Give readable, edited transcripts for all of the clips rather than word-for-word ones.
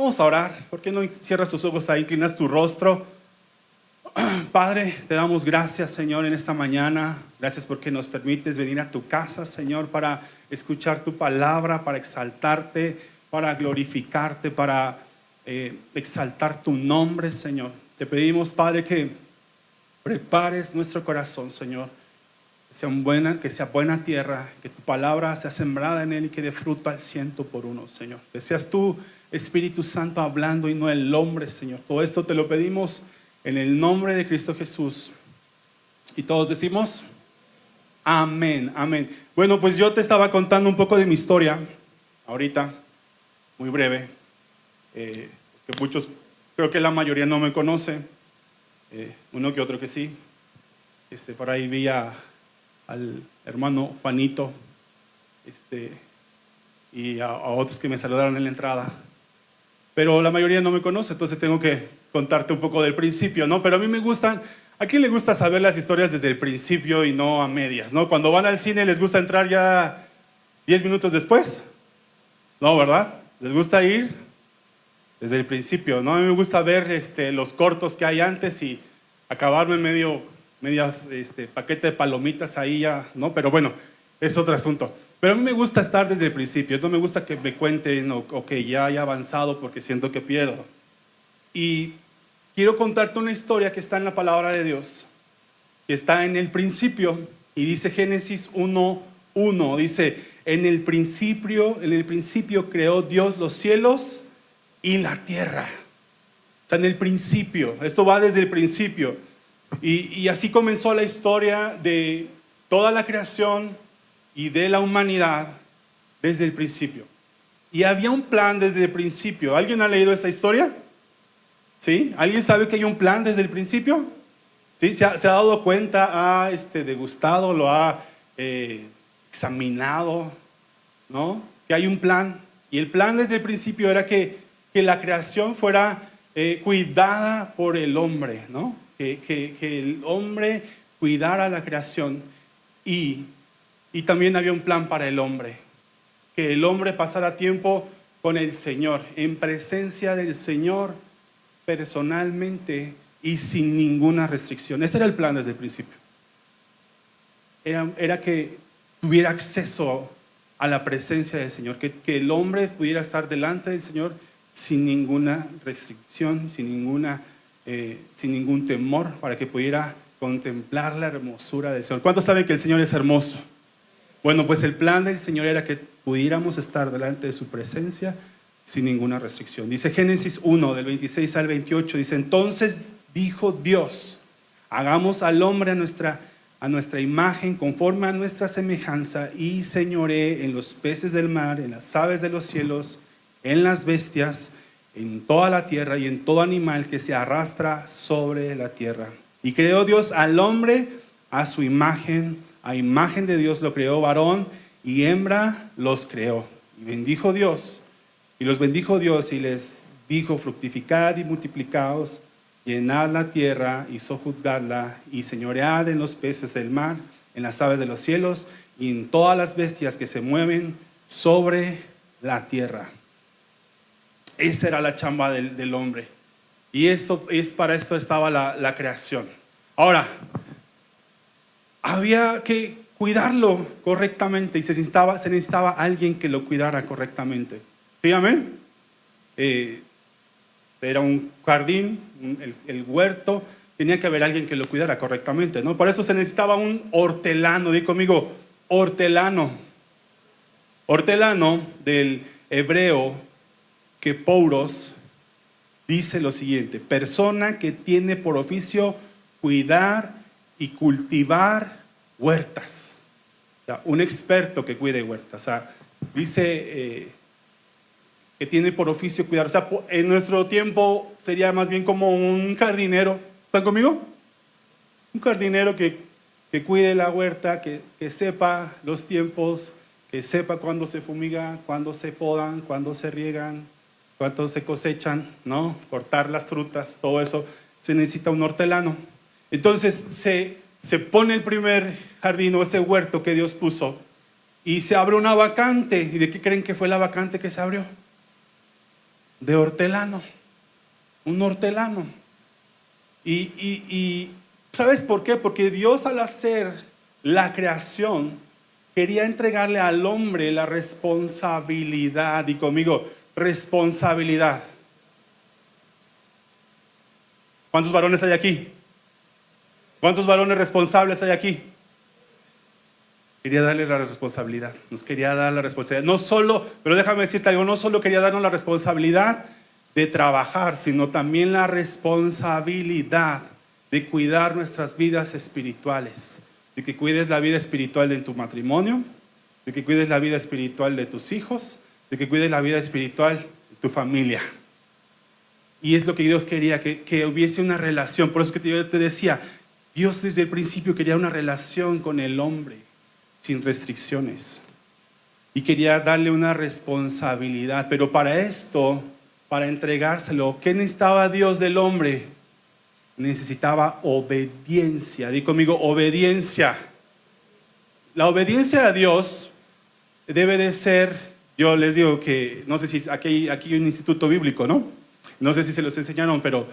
Vamos a orar. ¿Por qué no cierras tus ojos ahí, inclinas tu rostro? Padre, te damos gracias, Señor, en esta mañana. Gracias porque nos permites venir a tu casa, Señor, para escuchar tu palabra, para exaltarte, para glorificarte, para exaltar tu nombre, Señor. Te pedimos, Padre, que prepares nuestro corazón, Señor, que sea buena tierra, que tu palabra sea sembrada en él y que dé fruto al 100%, Señor. Que seas tú, Espíritu Santo, hablando y no el hombre, Señor. Todo esto te lo pedimos en el nombre de Cristo Jesús. Y todos decimos amén, amén. Bueno, pues yo te estaba contando un poco de mi historia ahorita, muy breve, que muchos, creo que la mayoría no me conoce, uno que otro que sí. Por ahí vi al hermano Juanito, y a otros que me saludaron en la entrada, pero la mayoría no me conoce, entonces tengo que contarte un poco del principio, ¿no? Pero a mí me gustan, ¿a quién le gusta saber las historias desde el principio y no a medias, ¿no? Cuando van al cine les gusta entrar ya 10 minutos después, ¿no? ¿Verdad? Les gusta ir desde el principio, ¿no? A mí me gusta ver los cortos que hay antes y acabarme medias paquete de palomitas ahí ya, ¿no? Pero bueno, es otro asunto. Pero a mí me gusta estar desde el principio, no me gusta que me cuenten o que ya haya avanzado porque siento que pierdo. Y quiero contarte una historia que está en la palabra de Dios, que está en el principio, y dice Génesis 1:1, dice, en el principio creó Dios los cielos y la tierra. O sea, en el principio, esto va desde el principio. Y así comenzó la historia de toda la creación y de la humanidad desde el principio. Y había un plan desde el principio. ¿Alguien ha leído esta historia? ¿Sí? ¿Alguien sabe que hay un plan desde el principio? ¿Sí? ¿Se ha dado cuenta? ¿Ha degustado? ¿Lo ha examinado? ¿No? Que hay un plan. Y el plan desde el principio era que la creación fuera cuidada por el hombre, ¿no? Que el hombre cuidara la creación y también había un plan para el hombre, que el hombre pasara tiempo con el Señor, en presencia del Señor, personalmente y sin ninguna restricción. Ese era el plan desde el principio. Era que tuviera acceso a la presencia del Señor, que el hombre pudiera estar delante del Señor sin ninguna restricción, sin ningún temor, para que pudiera contemplar la hermosura del Señor. ¿Cuántos saben que el Señor es hermoso? Bueno, pues el plan del Señor era que pudiéramos estar delante de su presencia sin ninguna restricción. Dice Génesis 1, del 26 al 28, dice, entonces dijo Dios, hagamos al hombre a nuestra imagen, conforme a nuestra semejanza, y señoree en los peces del mar, en las aves de los cielos, en las bestias, en toda la tierra y en todo animal que se arrastra sobre la tierra. Y creó Dios al hombre a su imagen, a imagen de Dios lo creó, varón y hembra los creó. Y bendijo Dios, y los bendijo Dios y les dijo, fructificad y multiplicaos, llenad la tierra y sojuzgadla, y señoread en los peces del mar, en las aves de los cielos y en todas las bestias que se mueven sobre la tierra. Esa era la chamba del hombre. Y para esto estaba la creación. Ahora, había que cuidarlo correctamente y se necesitaba alguien que lo cuidara correctamente. ¿Sí, amén? Era un jardín, el huerto, tenía que haber alguien que lo cuidara correctamente, ¿no? Por eso se necesitaba un hortelano. Di conmigo, hortelano. Hortelano del hebreo que Pouros dice lo siguiente: persona que tiene por oficio cuidar y cultivar huertas. O sea, un experto que cuide huertas. O sea, dice que tiene por oficio cuidar. O sea, en nuestro tiempo sería más bien como un jardinero. ¿Están conmigo? Un jardinero que cuide la huerta, que sepa los tiempos, que sepa cuándo se fumiga, cuándo se podan, cuándo se riegan, cuándo se cosechan, ¿no? Cortar las frutas, todo eso. Se necesita un hortelano. Entonces se pone el primer jardín o ese huerto que Dios puso y se abre una vacante. ¿Y de qué creen que fue la vacante que se abrió? de hortelano, un hortelano. Y ¿sabes por qué? Porque Dios, al hacer la creación, quería entregarle al hombre la responsabilidad. Y conmigo, responsabilidad. ¿Cuántos varones hay aquí? ¿Cuántos varones responsables hay aquí? Quería darle la responsabilidad. Nos quería dar la responsabilidad. No solo, pero déjame decirte algo, no solo quería darnos la responsabilidad de trabajar, sino también la responsabilidad de cuidar nuestras vidas espirituales. De que cuides la vida espiritual de tu matrimonio, de que cuides la vida espiritual de tus hijos, de que cuides la vida espiritual de tu familia. Y es lo que Dios quería, que hubiese una relación. Por eso que yo te decía, Dios desde el principio quería una relación con el hombre, sin restricciones. Y quería darle una responsabilidad. Pero para esto, para entregárselo, ¿qué necesitaba Dios del hombre? Necesitaba obediencia. Di conmigo, obediencia. La obediencia a Dios debe de ser, yo les digo que, no sé si aquí hay un instituto bíblico, ¿no? No sé si se los enseñaron, pero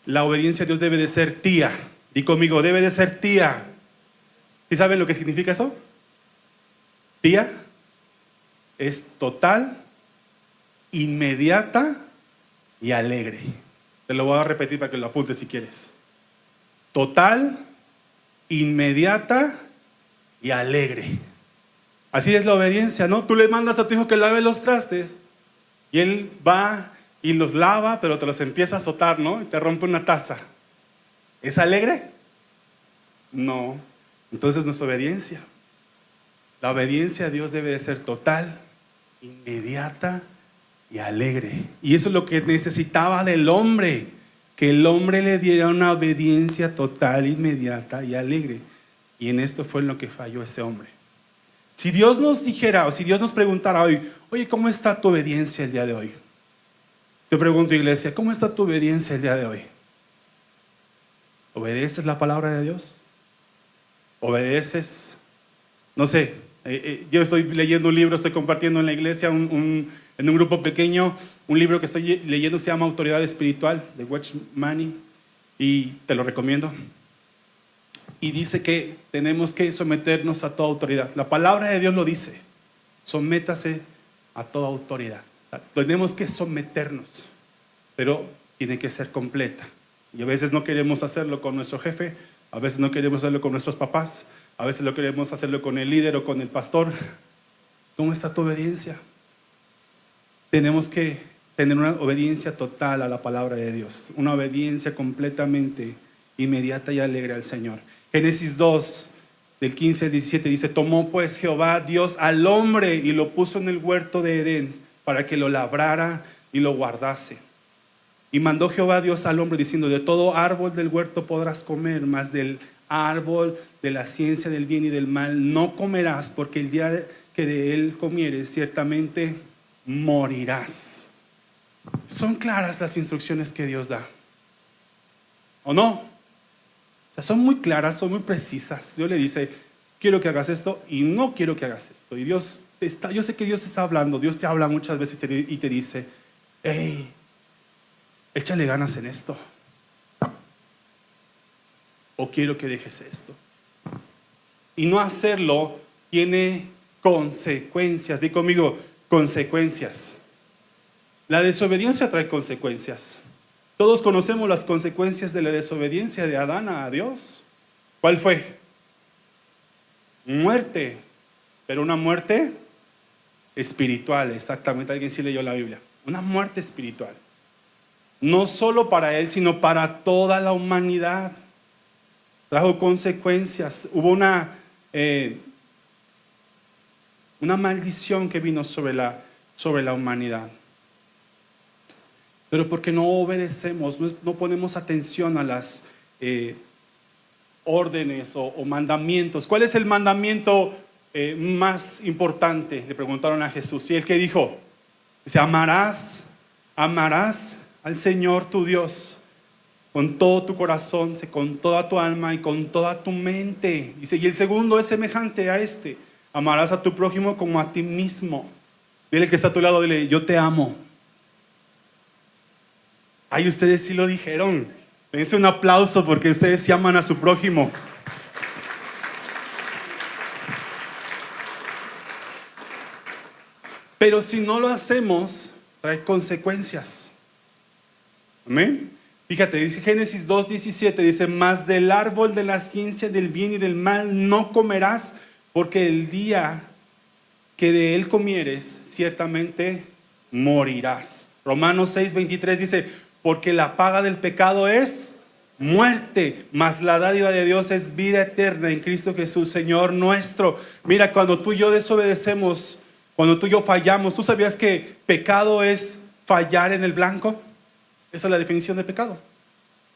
la obediencia a Dios debe de ser tía. Di conmigo, debe de ser tía. ¿Sí saben lo que significa eso? Tía es total, inmediata y alegre. Te lo voy a repetir para que lo apuntes si quieres. Total, inmediata y alegre. Así es la obediencia, ¿no? Tú le mandas a tu hijo que lave los trastes y él va y los lava, pero te los empieza a azotar, ¿no? Y te rompe una taza. ¿Es alegre? No. Entonces no es obediencia. La obediencia a Dios debe de ser total, inmediata y alegre. Y eso es lo que necesitaba del hombre, que el hombre le diera una obediencia total, inmediata y alegre. Y en esto fue en lo que falló ese hombre. Si Dios nos dijera, o si Dios nos preguntara hoy, oye, ¿cómo está tu obediencia el día de hoy? Te pregunto, iglesia, ¿cómo está tu obediencia el día de hoy? ¿Obedeces la palabra de Dios? ¿Obedeces? No sé, yo estoy leyendo un libro, estoy compartiendo en la iglesia en un grupo pequeño, un libro que estoy leyendo que se llama Autoridad Espiritual, de Watchman, y te lo recomiendo. Y dice que tenemos que someternos a toda autoridad. La palabra de Dios lo dice, sométase a toda autoridad. O sea, tenemos que someternos, pero tiene que ser completa. Y a veces no queremos hacerlo con nuestro jefe, a veces no queremos hacerlo con nuestros papás, a veces no queremos hacerlo con el líder o con el pastor. ¿Cómo está tu obediencia? Tenemos que tener una obediencia total a la palabra de Dios, una obediencia completamente inmediata y alegre al Señor. Génesis 2, del 15 al 17 dice, tomó pues Jehová Dios al hombre y lo puso en el huerto de Edén para que lo labrara y lo guardase. Y mandó Jehová Dios al hombre diciendo, de todo árbol del huerto podrás comer, mas del árbol de la ciencia del bien y del mal no comerás, porque el día que de él comieres ciertamente morirás. Son claras las instrucciones que Dios da, ¿o no? O sea, son muy claras, son muy precisas. Dios le dice, quiero que hagas esto y no quiero que hagas esto. Y Dios está, yo sé que Dios te está hablando, Dios te habla muchas veces y te dice, hey, échale ganas en esto. O quiero que dejes esto. Y no hacerlo tiene consecuencias. Di conmigo, consecuencias. La desobediencia trae consecuencias. Todos conocemos las consecuencias de la desobediencia de Adán a Dios. ¿Cuál fue? Muerte. Pero una muerte espiritual, exactamente. Alguien sí leyó la Biblia. Una muerte espiritual. No solo para él, sino para toda la humanidad. Trajo consecuencias. Hubo una maldición que vino sobre la humanidad. Pero porque no obedecemos, no ponemos atención a las órdenes o mandamientos. ¿Cuál es el mandamiento más importante? Le preguntaron a Jesús. Y él que dijo, dice, amarás al Señor tu Dios con todo tu corazón, con toda tu alma y con toda tu mente. Dice, y el segundo es semejante a este, amarás a tu prójimo como a ti mismo. Dile que está a tu lado, dile, yo te amo. Ay, ustedes sí lo dijeron. Dense un aplauso porque ustedes sí aman a su prójimo. Pero si no lo hacemos, trae consecuencias. Amén. Fíjate, dice Génesis 2:17, dice: mas del árbol de la ciencia del bien y del mal no comerás, porque el día que de él comieres, ciertamente morirás. Romanos 6:23 dice: porque la paga del pecado es muerte, mas la dádiva de Dios es vida eterna en Cristo Jesús, Señor nuestro. Mira, cuando tú y yo desobedecemos, cuando tú y yo fallamos, ¿tú sabías que pecado es fallar en el blanco? Esa es la definición de pecado.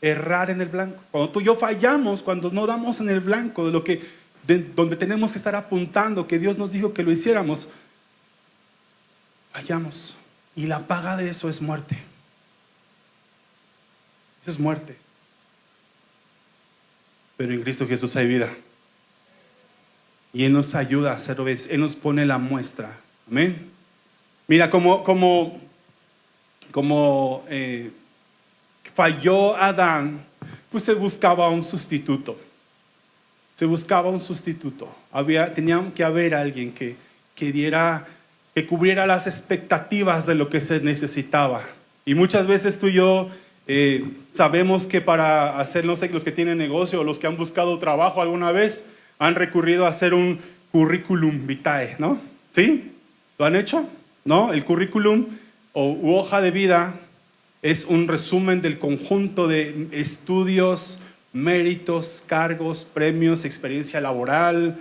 Errar en el blanco. Cuando tú y yo fallamos, cuando no damos en el blanco donde tenemos que estar apuntando, que Dios nos dijo que lo hiciéramos, fallamos. Y la paga de eso es muerte. Eso es muerte. Pero en Cristo Jesús hay vida. Y Él nos ayuda a hacer obediencia. Él nos pone la muestra. Amén. Mira, como falló Adán, pues se buscaba un sustituto. Se buscaba un sustituto. Tenía que haber alguien que cubriera las expectativas de lo que se necesitaba. Y muchas veces tú y yo sabemos que para hacer, no sé, los que tienen negocio o los que han buscado trabajo alguna vez, han recurrido a hacer un currículum vitae, ¿no? ¿Sí? ¿Lo han hecho? ¿No? El currículum u hoja de vida es un resumen del conjunto de estudios, méritos, cargos, premios, experiencia laboral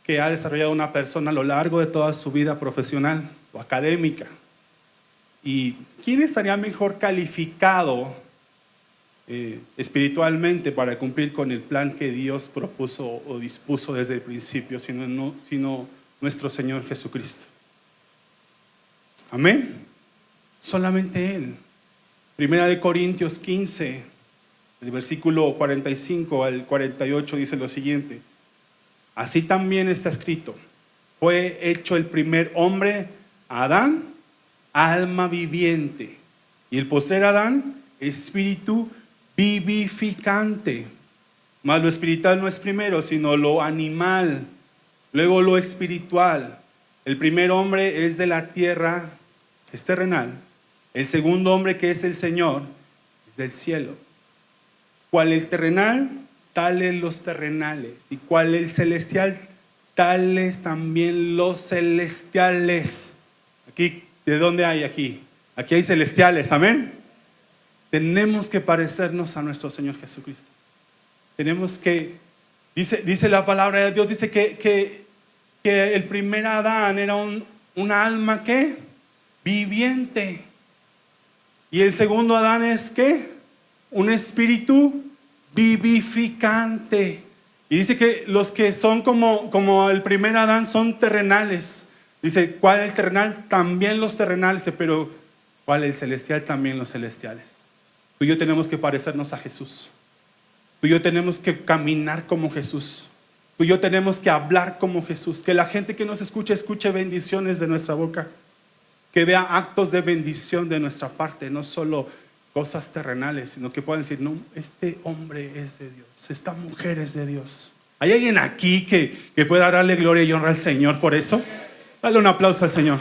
que ha desarrollado una persona a lo largo de toda su vida profesional o académica. ¿Y quién estaría mejor calificado espiritualmente para cumplir con el plan que Dios propuso o dispuso desde el principio, sino nuestro Señor Jesucristo? Amén. Solamente Él. Primera de Corintios 15, el versículo 45 al 48 dice lo siguiente: así también está escrito, fue hecho el primer hombre, Adán, alma viviente, y el postrer Adán, espíritu vivificante. Mas lo espiritual no es primero, sino lo animal, luego lo espiritual. El primer hombre es de la tierra, es terrenal. El segundo hombre, que es el Señor, es del cielo. Cual el terrenal, tales los terrenales. Y cual el celestial, tales también los celestiales. Aquí, ¿de dónde hay aquí? Aquí hay celestiales, amén. Tenemos que parecernos a nuestro Señor Jesucristo. Tenemos que, dice la palabra de Dios, dice que el primer Adán era una alma que viviente. Y el segundo Adán es ¿qué? Un espíritu vivificante. Y dice que los que son como el primer Adán son terrenales. Dice, ¿cuál el terrenal? También los terrenales, pero ¿cuál el celestial? También los celestiales. Tú y yo tenemos que parecernos a Jesús. Tú y yo tenemos que caminar como Jesús. Tú y yo tenemos que hablar como Jesús. Que la gente que nos escuche bendiciones de nuestra boca. Que vea actos de bendición de nuestra parte, no solo cosas terrenales, sino que puedan decir, no, este hombre es de Dios, esta mujer es de Dios. ¿Hay alguien aquí que pueda darle gloria y honra al Señor por eso? Dale un aplauso al Señor.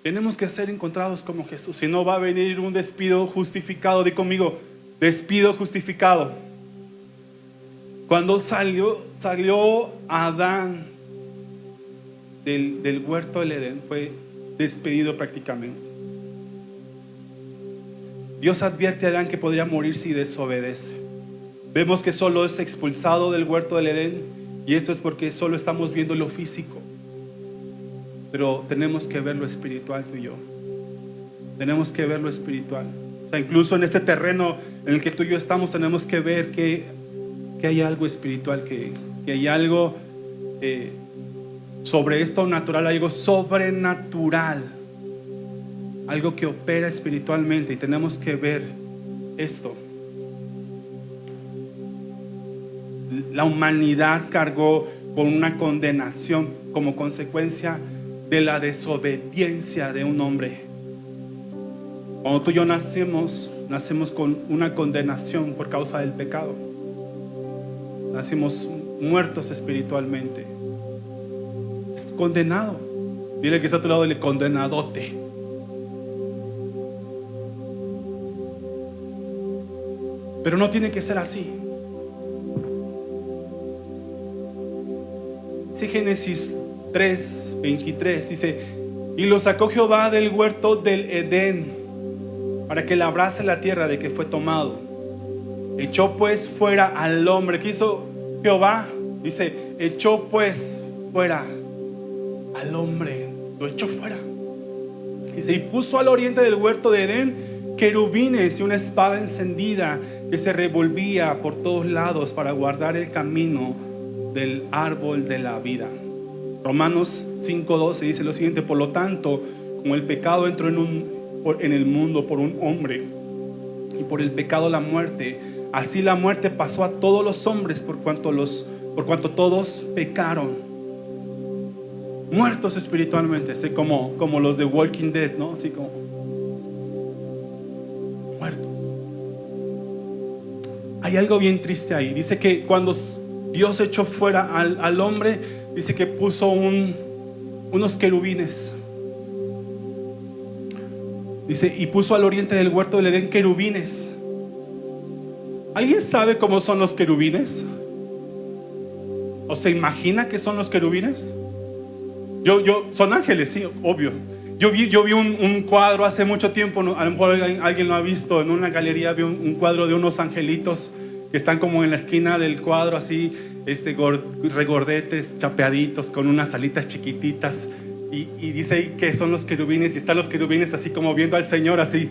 Tenemos que ser encontrados como Jesús. Si no, va a venir un despido justificado. Di conmigo, despido justificado. Cuando salió Adán del huerto del Edén, fue despedido prácticamente. Dios advierte a Adán que podría morir si desobedece. Vemos que solo es expulsado del huerto del Edén, y esto es porque solo estamos viendo lo físico. Pero tenemos que ver lo espiritual, tú y yo. Tenemos que ver lo espiritual. O sea, incluso en este terreno en el que tú y yo estamos, tenemos que ver que hay algo espiritual, que hay algo sobre esto natural, algo sobrenatural, algo que opera espiritualmente, y tenemos que ver esto. La humanidad cargó con una condenación como consecuencia de la desobediencia de un hombre. Cuando tú y yo nacemos con una condenación por causa del pecado. Nacimos muertos espiritualmente. Es condenado. Dile que está a tu lado, dile: condenadote. Pero no tiene que ser así. Dice Génesis 3:23, dice: y lo sacó Jehová del huerto del Edén para que labrase la tierra de que fue tomado. Echó pues fuera al hombre. ¿Qué hizo Jehová? Dice: echó pues fuera al hombre. Lo echó fuera. Dice: y puso al oriente del huerto de Edén querubines y una espada encendida que se revolvía por todos lados para guardar el camino del árbol de la vida. Romanos 5:12 dice lo siguiente: por lo tanto, como el pecado entró en el mundo por un hombre, y por el pecado la muerte, así la muerte pasó a todos los hombres por cuanto todos pecaron. Muertos espiritualmente, así como los de Walking Dead, ¿no? Así como muertos. Hay algo bien triste ahí. Dice que cuando Dios echó fuera al hombre, dice que puso unos querubines. Dice: y puso al oriente del huerto del Edén querubines. ¿Alguien sabe cómo son los querubines? ¿O se imagina que son los querubines? Son ángeles, sí, obvio. Yo vi un cuadro hace mucho tiempo, a lo mejor alguien lo ha visto, en una galería vi un cuadro de unos angelitos que están como en la esquina del cuadro, así, regordetes, chapeaditos, con unas alitas chiquititas. Y dice ahí que son los querubines, y están los querubines así como viendo al Señor así.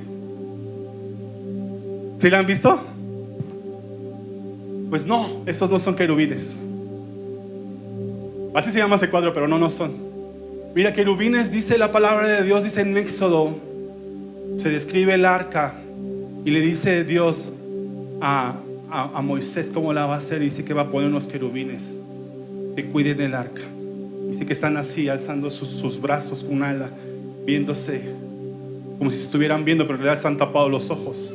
¿Sí la han visto? Pues no, esos no son querubines. Así se llama ese cuadro, pero no son. Mira, querubines, dice la palabra de Dios, dice en Éxodo, se describe el arca y le dice Dios a Moisés cómo la va a hacer. Dice que va a poner unos querubines que cuiden el arca. Dice que están así alzando sus brazos con un ala, viéndose como si se estuvieran viendo, pero en realidad están tapados los ojos.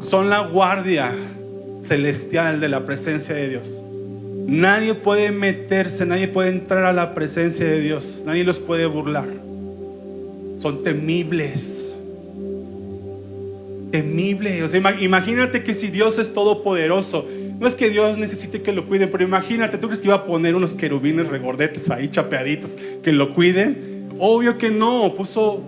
Son la guardia celestial de la presencia de Dios. Nadie puede meterse, nadie puede entrar a la presencia de Dios, nadie los puede burlar. Son temibles. Temibles. O sea, imagínate que si Dios es todopoderoso, no es que Dios necesite que lo cuiden, pero imagínate, ¿tú crees que iba a poner unos querubines regordetes ahí chapeaditos que lo cuiden? Obvio que no. Puso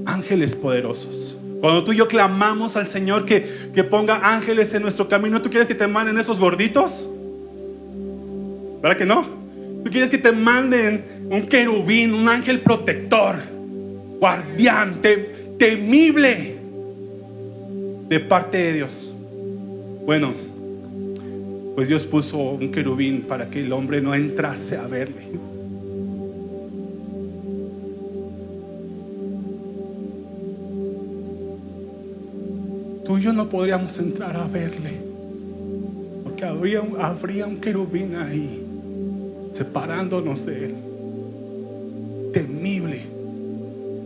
ángeles poderosos. Cuando tú y yo clamamos al Señor que ponga ángeles en nuestro camino, ¿tú quieres que te manden esos gorditos? ¿Verdad que no? ¿Tú quieres que te manden un querubín, un ángel protector, guardián, temible de parte de Dios? Bueno, pues Dios puso un querubín para que el hombre no entrase a verle. Tú y yo no podríamos entrar a verle, porque habría un querubín ahí separándonos de él, temible,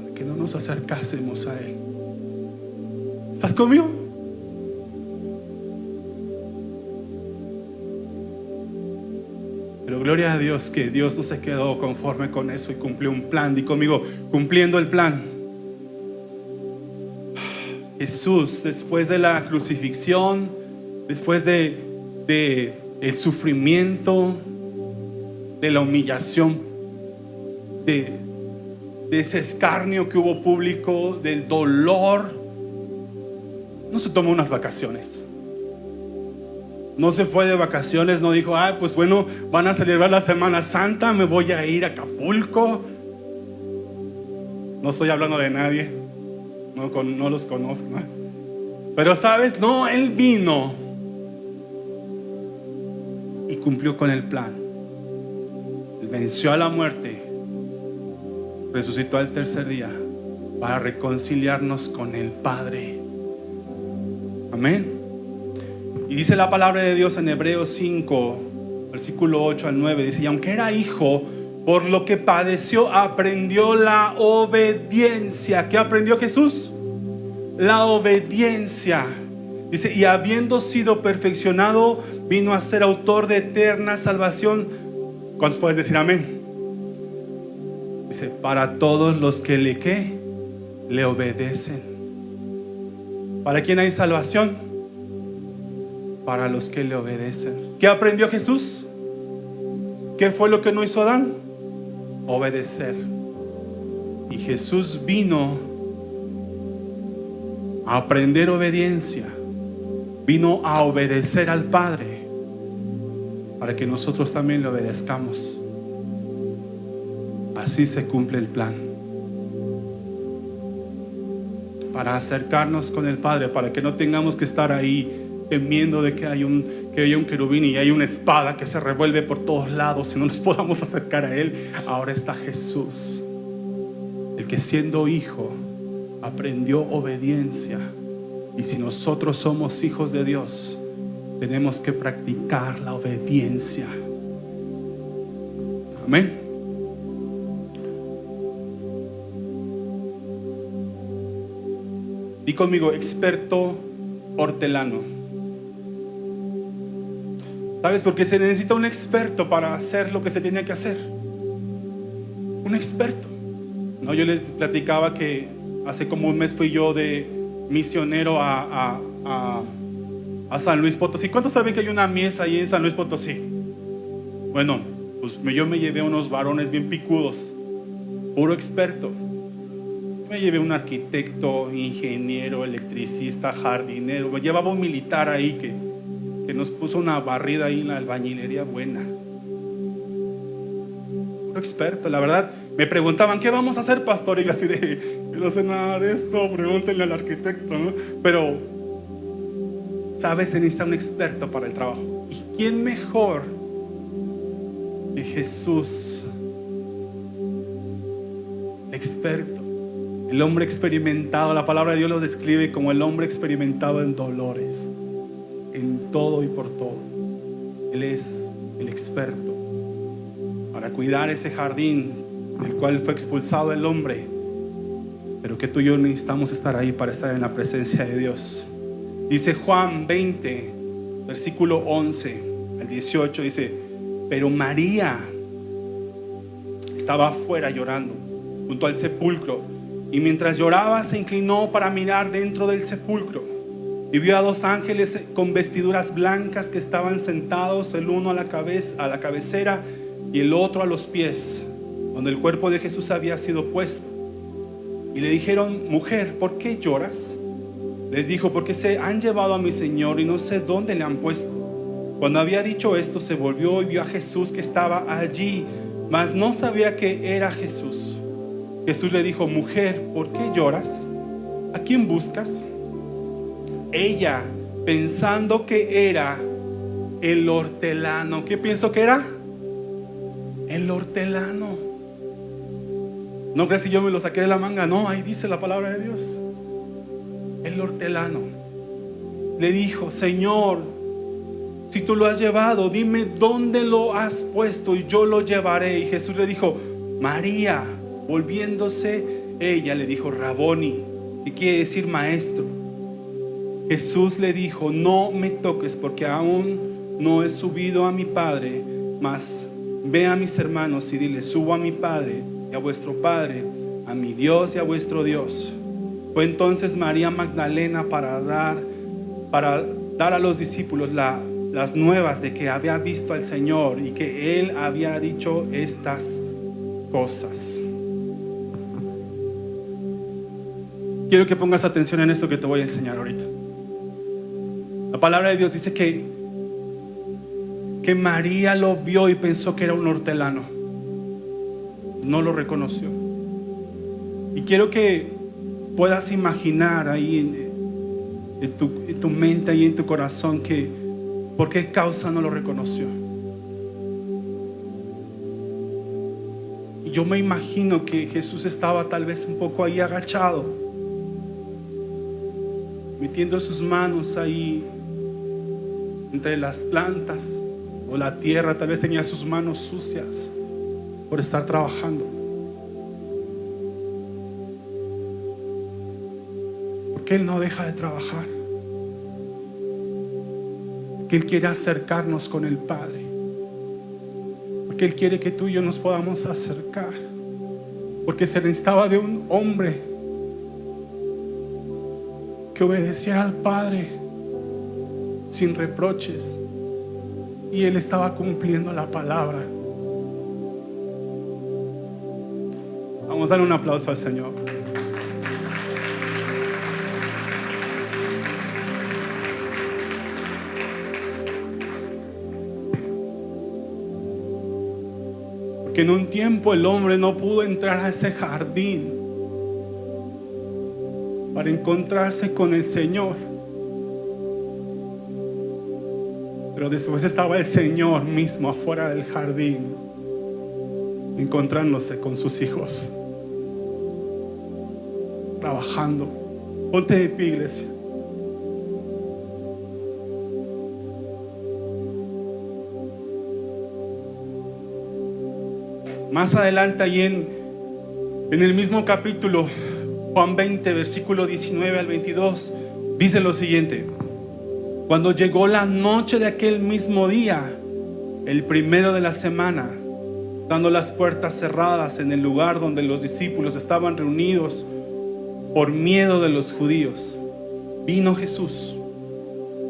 para que no nos acercásemos a él. ¿Estás conmigo? Pero gloria a Dios que Dios no se quedó conforme con eso y cumplió un plan. Di conmigo: cumpliendo el plan. Jesús, después de la crucifixión, después de el sufrimiento, de la humillación, de ese escarnio que hubo público, del dolor, no se tomó unas vacaciones. No se fue de vacaciones, no dijo: pues bueno, van a celebrar la Semana Santa, me voy a ir a Acapulco. No estoy hablando de nadie, no los conozco, ¿no? Pero sabes, no, Él vino y cumplió con el plan. Él venció a la muerte, resucitó al tercer día para reconciliarnos con el Padre. Amén. Y dice la palabra de Dios en Hebreos 5, versículo 8 al 9, dice: y aunque era hijo, por lo que padeció, aprendió la obediencia. ¿Qué aprendió Jesús? La obediencia. Dice: y habiendo sido perfeccionado, vino a ser autor de eterna salvación. ¿Cuántos pueden decir amén? Dice: para todos los que le, ¿qué? Le obedecen. ¿Para quién hay salvación? Para los que le obedecen. ¿Qué aprendió Jesús? ¿Qué fue lo que no hizo Adán? Obedecer. Y Jesús vino a aprender obediencia. Vino a obedecer al Padre para que nosotros también le obedezcamos. Así se cumple el plan. Para acercarnos con el Padre, para que no tengamos que estar ahí temiendo de que hay un querubín y hay una espada que se revuelve por todos lados y no nos podamos acercar a Él. Ahora está Jesús, el que siendo hijo aprendió obediencia. Y si nosotros somos hijos de Dios, tenemos que practicar la obediencia. Amén. Di conmigo: experto hortelano. ¿Sabes? Porque se necesita un experto para hacer lo que se tiene que hacer. Un experto. No, yo les platicaba que hace como un mes fui yo de misionero a San Luis Potosí. ¿Cuántos saben que hay una mies ahí en San Luis Potosí? Bueno, pues yo me llevé unos varones bien picudos, puro experto. Me llevé un arquitecto, ingeniero, electricista, jardinero. Me llevaba un militar ahí que nos puso una barrida ahí en la albañilería buena. Puro experto, la verdad. Me preguntaban: ¿qué vamos a hacer, pastor? Y yo así de: no sé nada de esto, pregúntenle al arquitecto, ¿no? Pero, ¿sabes? Se necesita un experto para el trabajo. ¿Y quién mejor que Jesús? Experto. El hombre experimentado. La palabra de Dios lo describe como el hombre experimentado en dolores, en todo y por todo. Él es el experto para cuidar ese jardín del cual fue expulsado el hombre, pero que tú y yo necesitamos estar ahí para estar en la presencia de Dios. Dice Juan 20, versículo 11 al 18, dice: pero María estaba afuera llorando junto al sepulcro, y mientras lloraba se inclinó para mirar dentro del sepulcro, y vio a dos ángeles con vestiduras blancas que estaban sentados, el uno a la cabecera y el otro a los pies, donde el cuerpo de Jesús había sido puesto. Y le dijeron: mujer, ¿por qué lloras? Les dijo: porque se han llevado a mi Señor y no sé dónde le han puesto. Cuando había dicho esto, se volvió y vio a Jesús que estaba allí, mas no sabía que era Jesús. Jesús le dijo: mujer, ¿por qué lloras? ¿A quién buscas? Ella, pensando que era el hortelano. ¿Qué pienso que era? El hortelano. No crees que yo me lo saqué de la manga. No, ahí dice la palabra de Dios. El hortelano. Le dijo: Señor, si tú lo has llevado, dime dónde lo has puesto y yo lo llevaré. Y Jesús le dijo: María. Volviéndose ella le dijo: Raboni, que quiere decir maestro. Jesús le dijo: no me toques, porque aún no he subido a mi Padre, mas ve a mis hermanos y dile: subo a mi Padre y a vuestro Padre, a mi Dios y a vuestro Dios. Fue entonces María Magdalena para dar a los discípulos las nuevas de que había visto al Señor y que Él había dicho estas cosas. Quiero que pongas atención en esto que te voy a enseñar ahorita. La palabra de Dios dice que María lo vio y pensó que era un hortelano. No lo reconoció. Y quiero que puedas imaginar ahí en tu mente y en tu corazón que por qué causa no lo reconoció. Y yo me imagino que Jesús estaba tal vez un poco ahí agachado, metiendo sus manos ahí entre las plantas o la tierra. Tal vez tenía sus manos sucias por estar trabajando. Porque Él no deja de trabajar. Porque Él quiere acercarnos con el Padre. Porque Él quiere que tú y yo nos podamos acercar. Porque se necesitaba de un hombre que obedeciera al Padre sin reproches. Y Él estaba cumpliendo la palabra. Vamos a darle un aplauso al Señor. Porque en un tiempo el hombre no pudo entrar a ese jardín para encontrarse con el Señor. Pero después estaba el Señor mismo afuera del jardín, encontrándose con sus hijos, trabajando. Ponte de pie, iglesia. Más adelante, ahí en el mismo capítulo, Juan 20, versículo 19 al 22, dice lo siguiente: cuando llegó la noche de aquel mismo día, el primero de la semana, estando las puertas cerradas en el lugar donde los discípulos estaban reunidos por miedo de los judíos, vino Jesús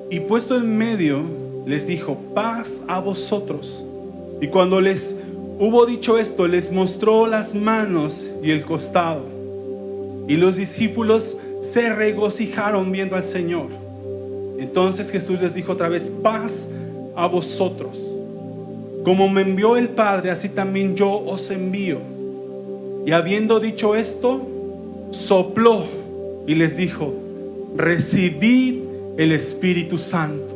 y puesto en medio les dijo: paz a vosotros. Y cuando les hubo dicho esto, les mostró las manos y el costado. Y los discípulos se regocijaron viendo al Señor. Entonces Jesús les dijo otra vez: paz a vosotros. Como me envió el Padre, así también yo os envío. Y habiendo dicho esto, sopló y les dijo: recibid el Espíritu Santo.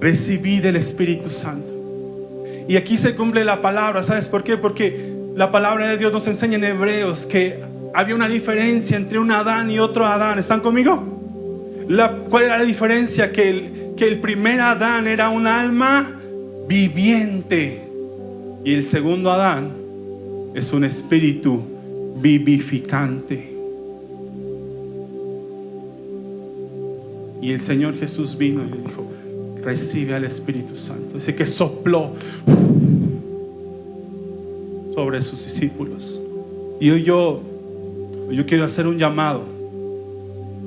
Recibid el Espíritu Santo. Y aquí se cumple la palabra. ¿Sabes por qué? Porque la palabra de Dios nos enseña en Hebreos que había una diferencia entre un Adán y otro Adán. ¿Están conmigo? ¿Cuál era la diferencia? Que el primer Adán era un alma viviente y el segundo Adán es un espíritu vivificante. Y el Señor Jesús vino y le dijo: recibe al Espíritu Santo. Dice que sopló sobre sus discípulos. Y hoy yo quiero hacer un llamado.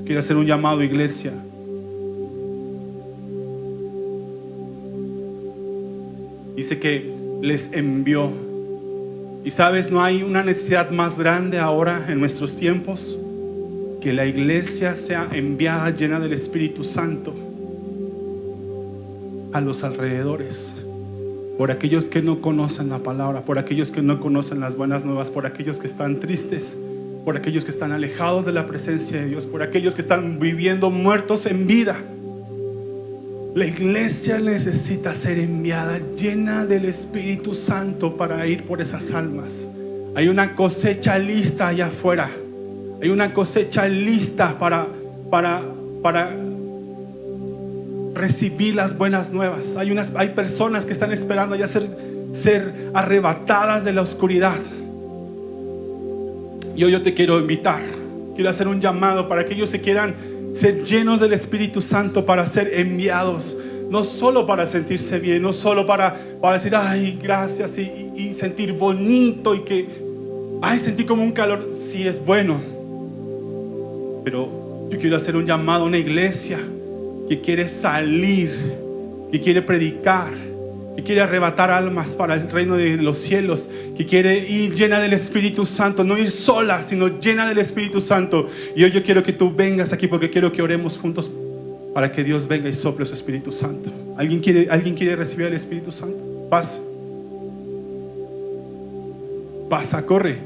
Quiero hacer un llamado, iglesia. Dice que les envió. Y sabes, no hay una necesidad más grande ahora en nuestros tiempos que la iglesia sea enviada llena del Espíritu Santo a los alrededores, por aquellos que no conocen la palabra, por aquellos que no conocen las buenas nuevas, por aquellos que están tristes, por aquellos que están alejados de la presencia de Dios, por aquellos que están viviendo muertos en vida. La iglesia necesita ser enviada llena del Espíritu Santo para ir por esas almas. Hay una cosecha lista allá afuera. Hay una cosecha lista para recibir las buenas nuevas. Hay personas que están esperando ya ser arrebatadas de la oscuridad. Y hoy yo te quiero invitar. Quiero hacer un llamado para que ellos se quieran ser llenos del Espíritu Santo para ser enviados. No solo para sentirse bien, no solo para decir ay, gracias y sentir bonito y que sentí como un calor. Sí, es bueno. Pero yo quiero hacer un llamado a una iglesia que quiere salir, que quiere predicar, que quiere arrebatar almas para el reino de los cielos, que quiere ir llena del Espíritu Santo, no ir sola, sino llena del Espíritu Santo. Y hoy yo quiero que tú vengas aquí porque quiero que oremos juntos para que Dios venga y sople su Espíritu Santo. ¿Alguien quiere recibir el Espíritu Santo? Pasa, corre.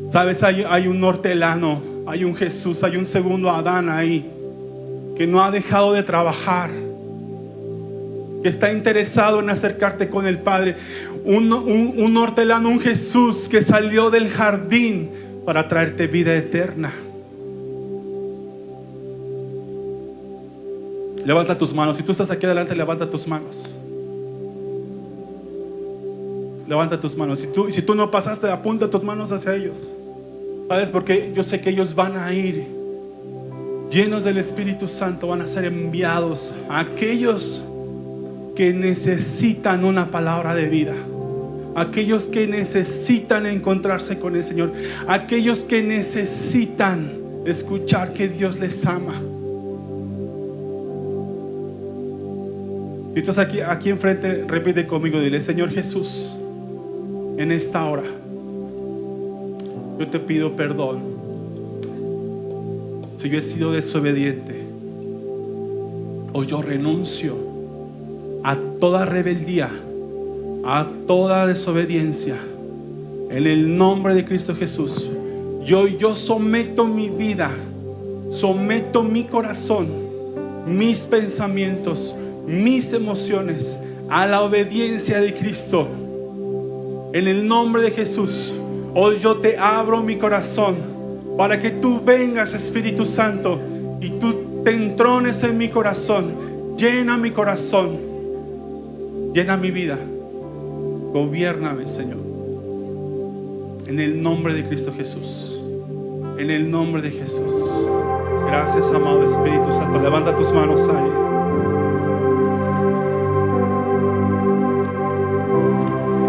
Sabes, hay un hortelano, hay un Jesús, hay un segundo Adán ahí que no ha dejado de trabajar, que está interesado en acercarte con el Padre. Un hortelano, un Jesús que salió del jardín para traerte vida eterna. Levanta tus manos. Si tú estás aquí adelante, levanta tus manos. Levanta tus manos. Si tú no pasaste, apunta tus manos hacia ellos. ¿Sabes? Porque yo sé que ellos van a ir llenos del Espíritu Santo, van a ser enviados a aquellos que necesitan una palabra de vida, aquellos que necesitan encontrarse con el Señor, aquellos que necesitan escuchar que Dios les ama. Si tú estás aquí enfrente, repite conmigo, dile: Señor Jesús, en esta hora yo te pido perdón si yo he sido desobediente, o yo renuncio a toda rebeldía, a toda desobediencia. En el nombre de Cristo Jesús, yo someto mi vida, someto mi corazón, mis pensamientos, mis emociones a la obediencia de Cristo. En el nombre de Jesús, hoy yo te abro mi corazón para que tú vengas, Espíritu Santo, y tú te entrones en mi corazón. Llena mi corazón, llena mi vida, gobiérname, Señor, en el nombre de Cristo Jesús, en el nombre de Jesús. Gracias, amado Espíritu Santo. Levanta tus manos ahí.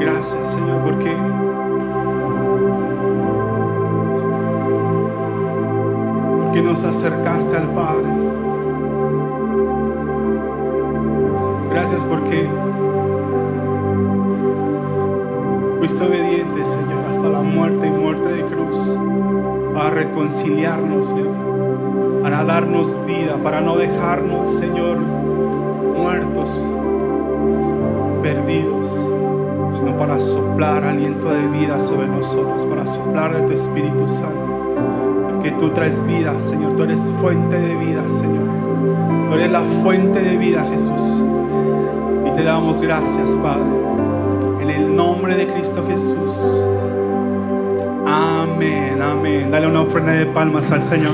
Gracias, Señor, porque nos acercaste al Padre. Gracias porque fuiste obediente, Señor, hasta la muerte y muerte de cruz, para reconciliarnos, Señor, para darnos vida, para no dejarnos, Señor, muertos, perdidos, sino para soplar aliento de vida sobre nosotros, para soplar de tu Espíritu Santo. Que tú traes vida, Señor. Tú eres fuente de vida, Señor. Tú eres la fuente de vida, Jesús. Y te damos gracias, Padre, en el nombre de Cristo Jesús. Amén, amén. Dale una ofrenda de palmas al Señor.